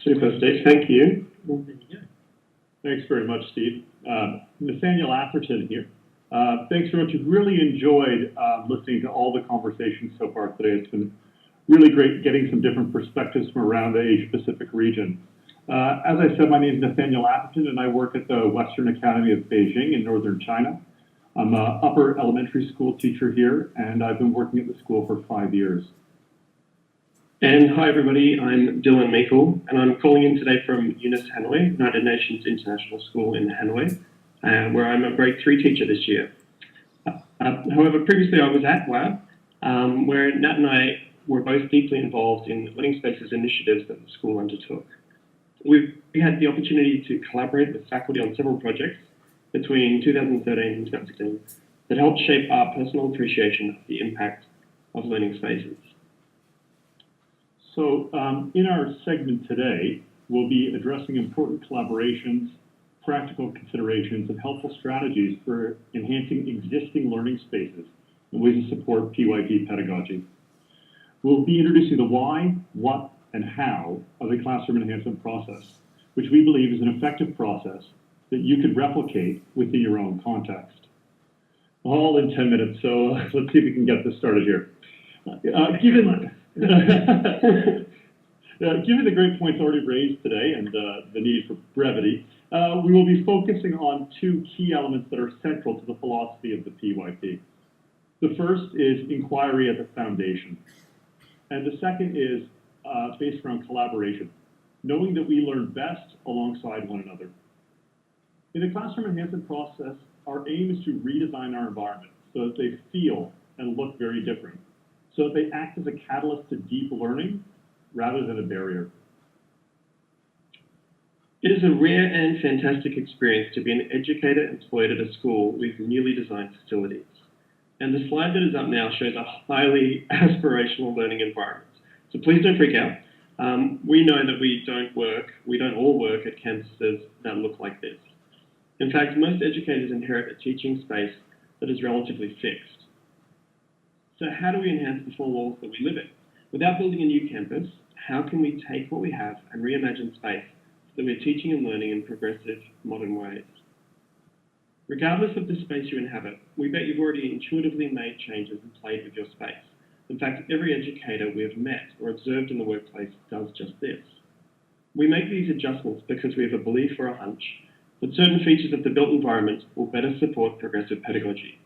Super, Steve. Thank you. Well, there you go. Thanks very much, Steve. Nathaniel Atherton here. Thanks very much. I've really enjoyed listening to all the conversations so far today. It's been really great getting some different perspectives from around the Asia-Pacific region. As I said, my name is Nathaniel Atherton, and I work at the Western Academy of Beijing in northern China. I'm an upper elementary school teacher here, and I've been working at the school for 5 years. And hi, everybody. I'm Dylan Meikle, and I'm calling in today from UNIS Hanoi, United Nations International School in Hanoi, where I'm a grade 3 teacher this year. However, previously I was at WAB, where Nat and I were both deeply involved in learning spaces initiatives that the school undertook. We had the opportunity to collaborate with faculty on several projects between 2013 and 2016 that helped shape our personal appreciation of the impact of learning spaces. So in our segment today, we'll be addressing important collaborations, practical considerations, and helpful strategies for enhancing existing learning spaces and ways to support PYP pedagogy. We'll be introducing the why, what, and how of the classroom enhancement process, which we believe is an effective process that you could replicate within your own context. All in 10 minutes, so let's see if we can get this started here. Given the great points already raised today and the need for brevity, we will be focusing on two key elements that are central to the philosophy of the PYP. The first is inquiry as a foundation, and the second is based around collaboration, knowing that we learn best alongside one another. In the classroom enhancement process, our aim is to redesign our environment so that they feel and look very different, so that they act as a catalyst to deep learning rather than a barrier. It is a rare and fantastic experience to be an educator employed at a school with newly designed facilities. And the slide that is up now shows a highly aspirational learning environment. So please don't freak out. We know that we don't all work at campuses that look like this. In fact, most educators inherit a teaching space that is relatively fixed. So how do we enhance the four walls that we live in? Without building a new campus, how can we take what we have and reimagine space so that we're teaching and learning in progressive, modern ways? Regardless of the space you inhabit, we bet you've already intuitively made changes and played with your space. In fact, every educator we have met or observed in the workplace does just this. We make these adjustments because we have a belief or a hunch that certain features of the built environment will better support progressive pedagogy.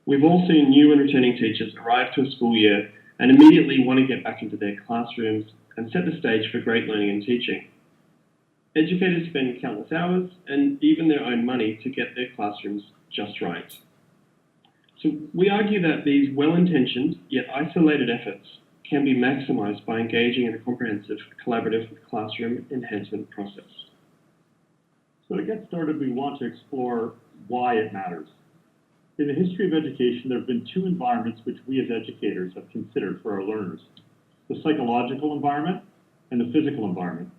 We've all seen new and returning teachers arrive to a school year and immediately want to get back into their classrooms and set the stage for great learning and teaching. Educators spend countless hours and even their own money to get their classrooms just right. So we argue that these well-intentioned yet isolated efforts can be maximized by engaging in a comprehensive collaborative classroom enhancement process. So to get started, we want to explore why it matters. In the history of education, there have been two environments which we as educators have considered for our learners: the psychological environment and the physical environment.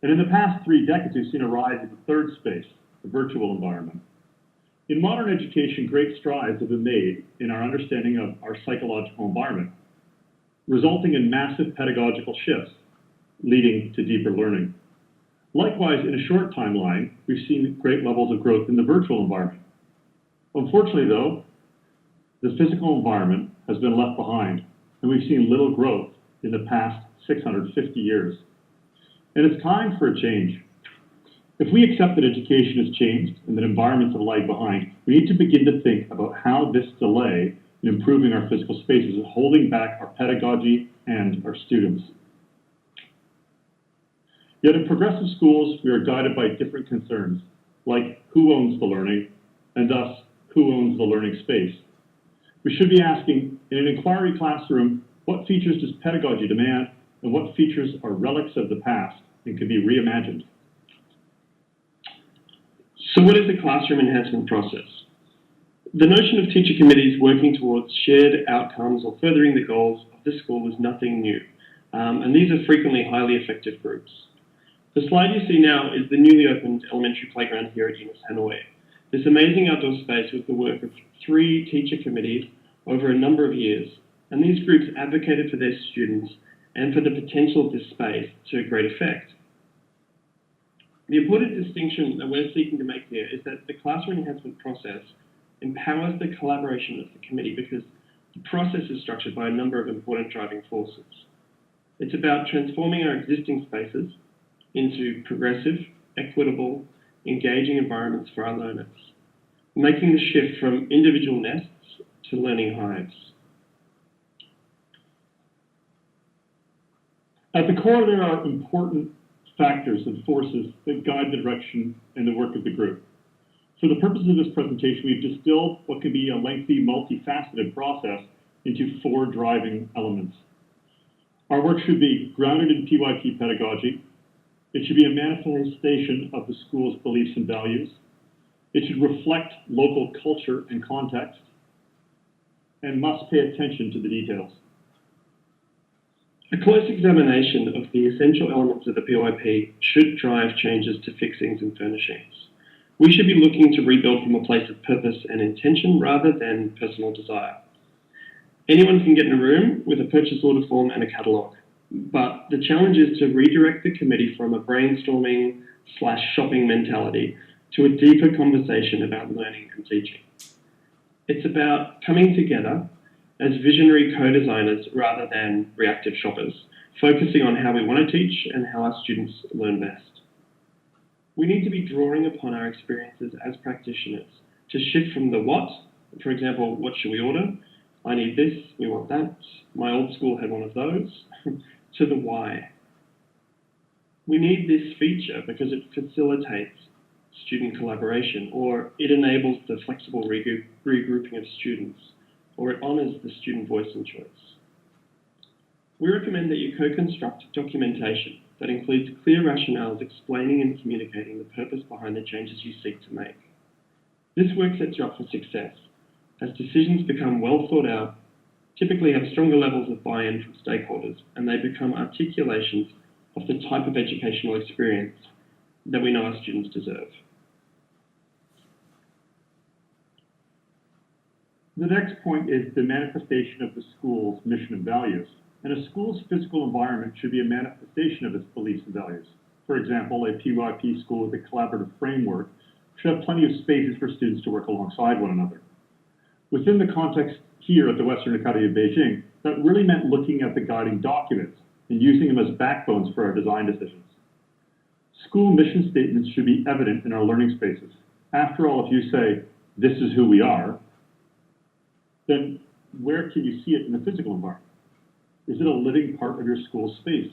And in the past 3 decades, we've seen a rise in the third space, the virtual environment. In modern education, great strides have been made in our understanding of our psychological environment, resulting in massive pedagogical shifts, leading to deeper learning. Likewise, in a short timeline, we've seen great levels of growth in the virtual environment. Unfortunately, though, the physical environment has been left behind, and we've seen little growth in the past 650 years. And it's time for a change. If we accept that education has changed and that environments have lagged behind, we need to begin to think about how this delay in improving our physical spaces is holding back our pedagogy and our students. Yet in progressive schools, we are guided by different concerns, like who owns the learning, and thus, who owns the learning space. We should be asking, in an inquiry classroom, what features does pedagogy demand, and what features are relics of the past and can be reimagined? So what is the classroom enhancement process? The notion of teacher committees working towards shared outcomes or furthering the goals of the school is nothing new, and these are frequently highly effective groups. The slide you see now is the newly opened elementary playground here at UNIS Hanoi. This amazing outdoor space was the work of 3 teacher committees over a number of years, and these groups advocated for their students and for the potential of this space to great effect. The important distinction that we're seeking to make here is that the classroom enhancement process empowers the collaboration of the committee because the process is structured by a number of important driving forces. It's about transforming our existing spaces into progressive, equitable, engaging environments for our learners, making the shift from individual nests to learning hives. At the core, there are important factors and forces that guide the direction and the work of the group. For the purposes of this presentation, we've distilled what can be a lengthy, multifaceted process into 4 driving elements. Our work should be grounded in PYP pedagogy. It should be a manifestation of the school's beliefs and values. It should reflect local culture and context, and must pay attention to the details. A close examination of the essential elements of the PYP should drive changes to fixings and furnishings. We should be looking to rebuild from a place of purpose and intention rather than personal desire. Anyone can get in a room with a purchase order form and a catalogue, but the challenge is to redirect the committee from a brainstorming/shopping mentality to a deeper conversation about learning and teaching. It's about coming together as visionary co-designers rather than reactive shoppers, focusing on how we want to teach and how our students learn best. We need to be drawing upon our experiences as practitioners to shift from the what, for example, what should we order? I need this, we want that, my old school had one of those, to the why. We need this feature because it facilitates student collaboration, or it enables the flexible regrouping of students, or it honours the student voice and choice. We recommend that you co-construct documentation that includes clear rationales explaining and communicating the purpose behind the changes you seek to make. This work sets you up for success, as decisions become well thought out, typically have stronger levels of buy-in from stakeholders, and they become articulations of the type of educational experience that we know our students deserve. The next point is the manifestation of the school's mission and values. And a school's physical environment should be a manifestation of its beliefs and values. For example, a PYP school with a collaborative framework should have plenty of spaces for students to work alongside one another. Within the context here at the Western Academy of Beijing, that really meant looking at the guiding documents and using them as backbones for our design decisions. School mission statements should be evident in our learning spaces. After all, if you say, "This is who we are," then where can you see it in the physical environment? Is it a living part of your school space?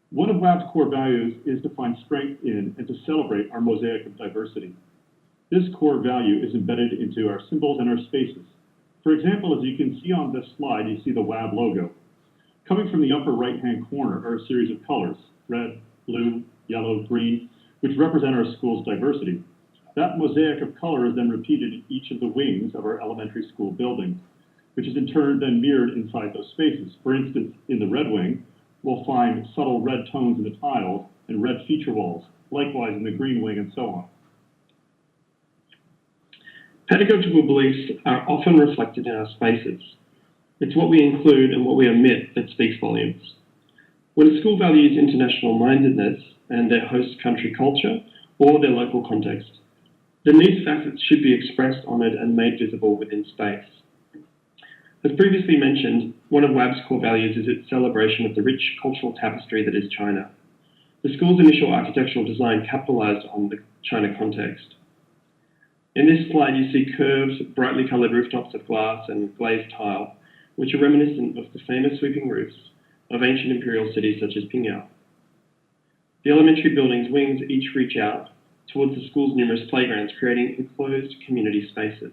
One of WAB's core values is to find strength in and to celebrate our mosaic of diversity. This core value is embedded into our symbols and our spaces. For example, as you can see on this slide, you see the WAB logo. Coming from the upper right-hand corner are a series of colors, red, blue, yellow, green, which represent our school's diversity. That mosaic of color is then repeated in each of the wings of our elementary school building, which is in turn then mirrored inside those spaces. For instance, in the red wing, we'll find subtle red tones in the tiles and red feature walls, likewise in the green wing, and so on. Pedagogical beliefs are often reflected in our spaces. It's what we include and what we omit that speaks volumes. When a school values international mindedness and their host country culture or their local context, then these facets should be expressed, honoured, and made visible within space. As previously mentioned, one of WAB's core values is its celebration of the rich cultural tapestry that is China. The school's initial architectural design capitalised on the China context. In this slide, you see curved, brightly coloured rooftops of glass and glazed tile, which are reminiscent of the famous sweeping roofs of ancient imperial cities such as Pingyao. The elementary building's wings each reach out towards the school's numerous playgrounds, creating enclosed community spaces.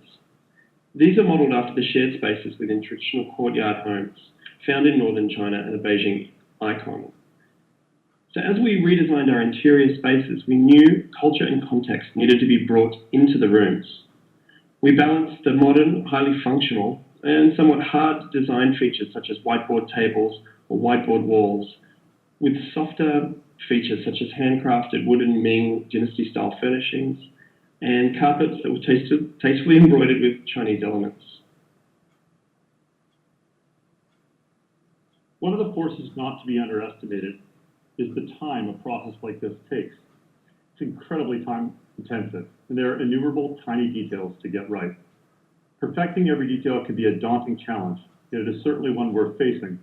These are modelled after the shared spaces within traditional courtyard homes found in northern China and a Beijing icon. So as we redesigned our interior spaces, we knew culture and context needed to be brought into the rooms. We balanced the modern, highly functional, and somewhat hard design features such as whiteboard tables or whiteboard walls with softer features such as handcrafted wooden Ming dynasty-style furnishings and carpets that were tastefully embroidered with Chinese elements. One of the forces not to be underestimated is the time a process like this takes. It's incredibly time intensive, and there are innumerable tiny details to get right. Perfecting every detail can be a daunting challenge, yet it is certainly one worth facing.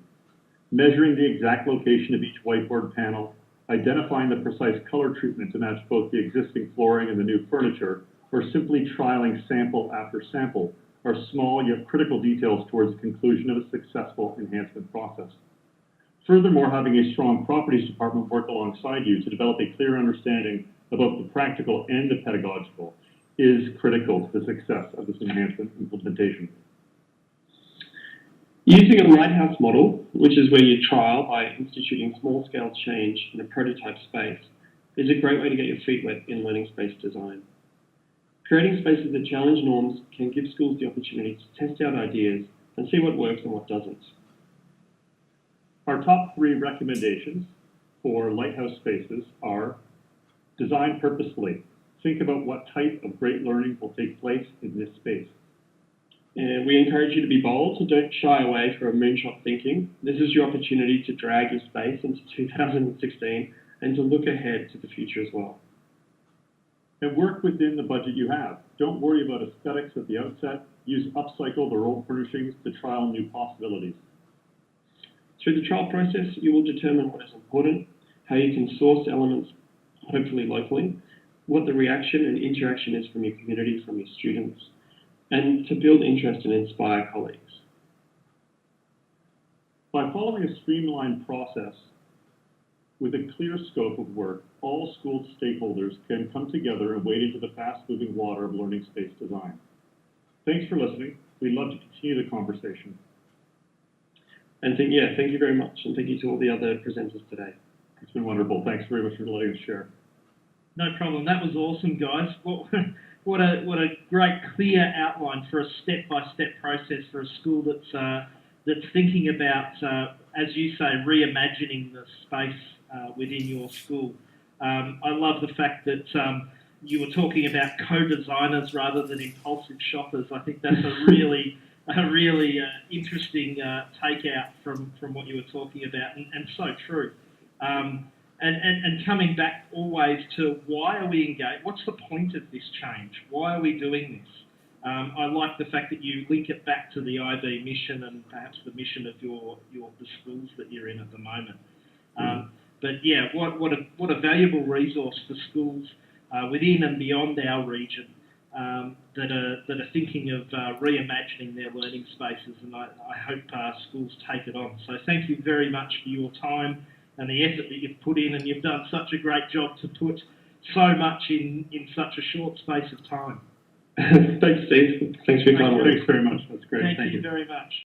Measuring the exact location of each whiteboard panel, identifying the precise color treatment to match both the existing flooring and the new furniture, or simply trialing sample after sample are small yet critical details towards the conclusion of a successful enhancement process. Furthermore, having a strong properties department work alongside you to develop a clear understanding of both the practical and the pedagogical is critical to the success of this enhancement implementation. Using a lighthouse model, which is where you trial by instituting small-scale change in a prototype space, is a great way to get your feet wet in learning space design. Creating spaces that challenge norms can give schools the opportunity to test out ideas and see what works and what doesn't. Our top 3 recommendations for lighthouse spaces are: design purposefully. Think about what type of great learning will take place in this space. And we encourage you to be bold, so don't shy away from moonshot thinking. This is your opportunity to drag your space into 2016 and to look ahead to the future as well. And work within the budget you have. Don't worry about aesthetics at the outset. Use upcycled or old furnishings to trial new possibilities. Through the trial process, you will determine what is important, how you can source elements, hopefully locally, what the reaction and interaction is from your community, from your students, and to build interest and inspire colleagues. By following a streamlined process with a clear scope of work, all school stakeholders can come together and wade into the fast-moving water of learning space design. Thanks for listening. We'd love to continue the conversation. And thank you very much, and thank you to all the other presenters today. It's been wonderful. Thanks very much for letting us share. No problem. That was awesome, guys. What a great clear outline for a step-by-step process for a school that's thinking about, as you say, reimagining the space within your school. I love the fact that you were talking about co-designers rather than impulsive shoppers. I think that's a really interesting takeout from what you were talking about, and so true. And coming back always to why are we engaged? What's the point of this change? Why are we doing this? I like the fact that you link it back to the IB mission and perhaps the mission of the schools that you're in at the moment. But yeah, what a valuable resource for schools within and beyond our region that are thinking of reimagining their learning spaces, and I hope schools take it on. So thank you very much for your time and the effort that you've put in, and you've done such a great job to put so much in such a short space of time. Thanks, Steve. Thanks for your time. Thanks very much. That's great. Thank you very much.